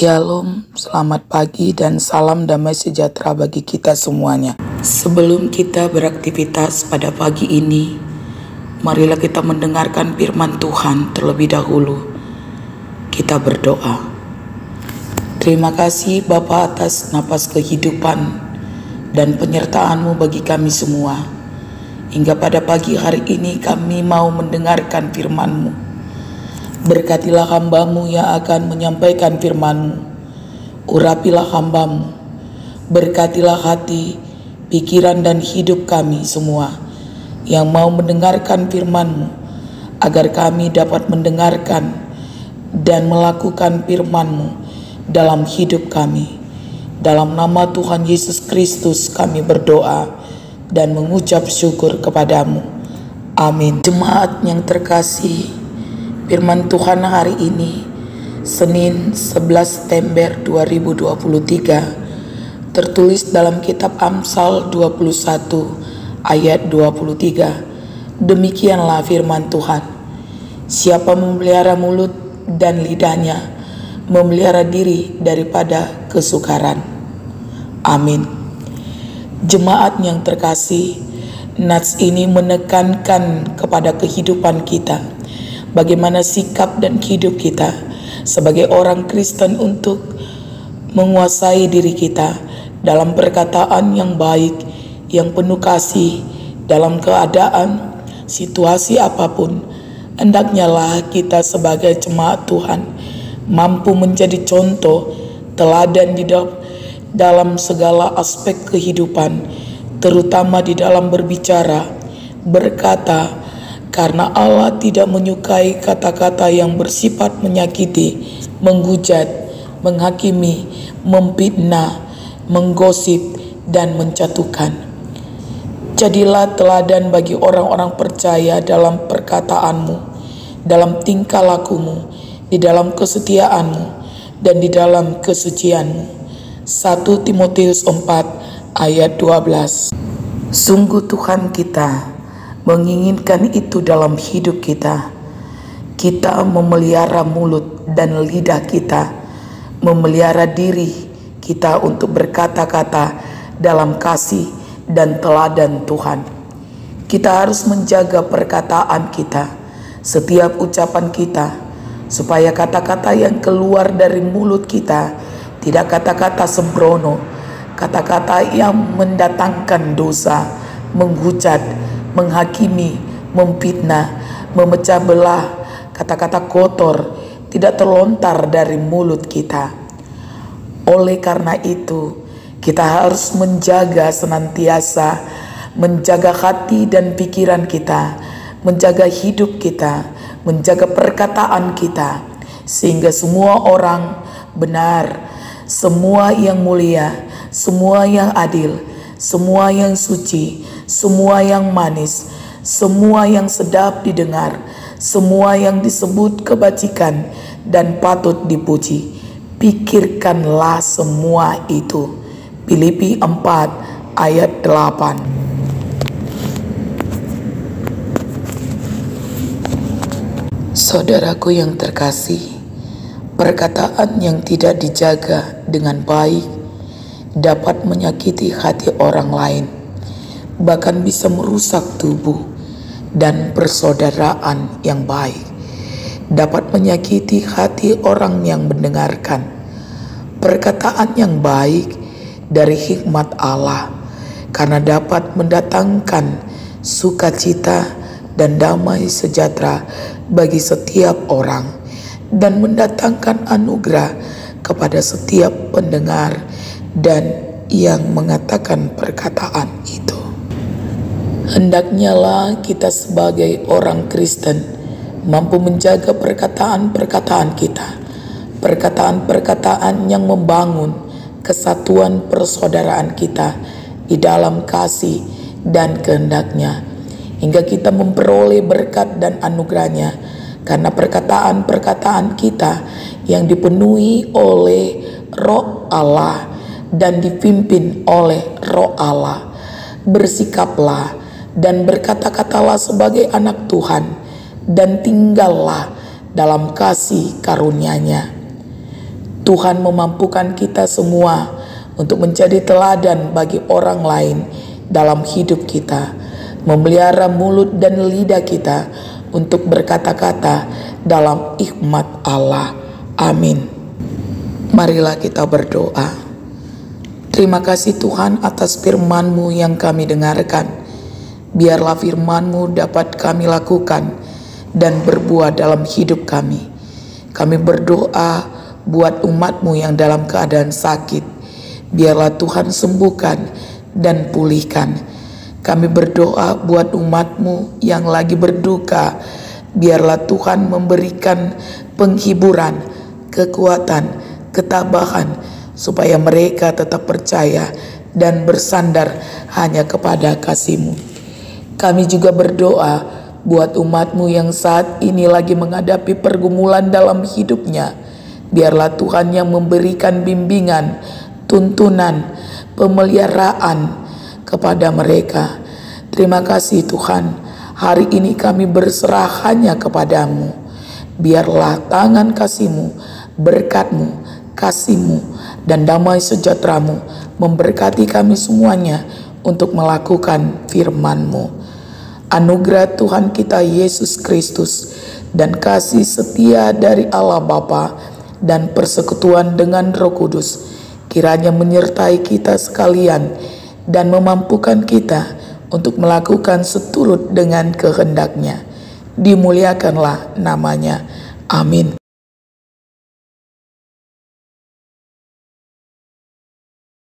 Shalom, selamat pagi dan salam damai sejahtera bagi kita semuanya. Sebelum kita beraktivitas pada pagi ini, marilah kita mendengarkan firman Tuhan terlebih dahulu. Kita berdoa. Terima kasih Bapa atas napas kehidupan dan penyertaan-Mu bagi kami semua. Hingga pada pagi hari ini kami mau mendengarkan firman-Mu. Berkatilah hamba-Mu yang akan menyampaikan firman-Mu. Urapilah hamba-Mu. Berkatilah hati, pikiran dan hidup kami semua yang mau mendengarkan firman-Mu, agar kami dapat mendengarkan dan melakukan firman-Mu dalam hidup kami. Dalam nama Tuhan Yesus Kristus kami berdoa dan mengucap syukur kepadamu. Amin. Jemaat yang terkasih, firman Tuhan hari ini, Senin 11 September 2023, tertulis dalam kitab Amsal 21 ayat 23. Demikianlah firman Tuhan, siapa memelihara mulut dan lidahnya, memelihara diri daripada kesukaran. Amin. Jemaat yang terkasih, nats ini menekankan kepada kehidupan kita, bagaimana sikap dan hidup kita sebagai orang Kristen untuk menguasai diri kita dalam perkataan yang baik, yang penuh kasih dalam keadaan situasi apapun. Hendaknya lah kita sebagai jemaat Tuhan mampu menjadi contoh teladan di dalam segala aspek kehidupan, terutama di dalam berbicara, berkata, karena Allah tidak menyukai kata-kata yang bersifat menyakiti, menghujat, menghakimi, memfitnah, menggosip, dan menjatuhkan. Jadilah teladan bagi orang-orang percaya dalam perkataanmu, dalam tingkah lakumu, di dalam kesetiaanmu, dan di dalam kesucianmu. 1 Timotius 4 ayat 12. Sungguh Tuhan kita menginginkan itu dalam hidup kita. Kita memelihara mulut dan lidah kita, memelihara diri kita untuk berkata-kata dalam kasih dan teladan Tuhan. Kita harus menjaga perkataan kita, setiap ucapan kita, supaya kata-kata yang keluar dari mulut kita tidak kata-kata sembrono, kata-kata yang mendatangkan dosa, menghujat, menghakimi, memfitnah, memecah belah, kata-kata kotor tidak terlontar dari mulut kita. Oleh karena itu, kita harus menjaga senantiasa, menjaga hati dan pikiran kita, menjaga hidup kita, menjaga perkataan kita, sehingga semua orang benar, semua yang mulia, semua yang adil, semua yang suci, semua yang manis, semua yang sedap didengar, semua yang disebut kebajikan dan patut dipuji, pikirkanlah semua itu. Filipi 4 ayat 8. Saudaraku yang terkasih, perkataan yang tidak dijaga dengan baik dapat menyakiti hati orang lain, bahkan bisa merusak tubuh dan persaudaraan yang baik, dapat menyakiti hati orang yang mendengarkan. Perkataan yang baik dari hikmat Allah, karena dapat mendatangkan sukacita dan damai sejahtera bagi setiap orang, dan mendatangkan anugerah kepada setiap pendengar dan yang mengatakan perkataan itu. Hendaknya lah kita sebagai orang Kristen mampu menjaga perkataan-perkataan kita, perkataan-perkataan yang membangun kesatuan persaudaraan kita di dalam kasih dan kehendak-Nya, hingga kita memperoleh berkat dan anugerah-Nya, karena perkataan-perkataan kita yang dipenuhi oleh Roh Allah dan dipimpin oleh Roh Allah. Bersikaplah dan berkata-katalah sebagai anak Tuhan, dan tinggallah dalam kasih karunia-Nya. Tuhan memampukan kita semua untuk menjadi teladan bagi orang lain dalam hidup kita, memelihara mulut dan lidah kita untuk berkata-kata dalam hikmat Allah. Amin. Marilah kita berdoa. Terima kasih Tuhan atas firman-Mu yang kami dengarkan. Biarlah firman-Mu dapat kami lakukan dan berbuah dalam hidup kami. Kami berdoa buat umat-Mu yang dalam keadaan sakit. Biarlah Tuhan sembuhkan dan pulihkan. Kami berdoa buat umat-Mu yang lagi berduka. Biarlah Tuhan memberikan penghiburan, kekuatan, ketabahan, supaya mereka tetap percaya dan bersandar hanya kepada kasih-Mu. Kami juga berdoa buat umat-Mu yang saat ini lagi menghadapi pergumulan dalam hidupnya. Biarlah Tuhan yang memberikan bimbingan, tuntunan, pemeliharaan kepada mereka. Terima kasih Tuhan, hari ini kami berserah hanya kepadamu. Biarlah tangan kasih-Mu, berkat-Mu, kasih-Mu, dan damai sejahtera-Mu memberkati kami semuanya untuk melakukan firman-Mu. Anugerah Tuhan kita Yesus Kristus dan kasih setia dari Allah Bapa dan persekutuan dengan Roh Kudus kiranya menyertai kita sekalian dan memampukan kita untuk melakukan seturut dengan kehendak-Nya. Dimuliakanlah namanya. Amin.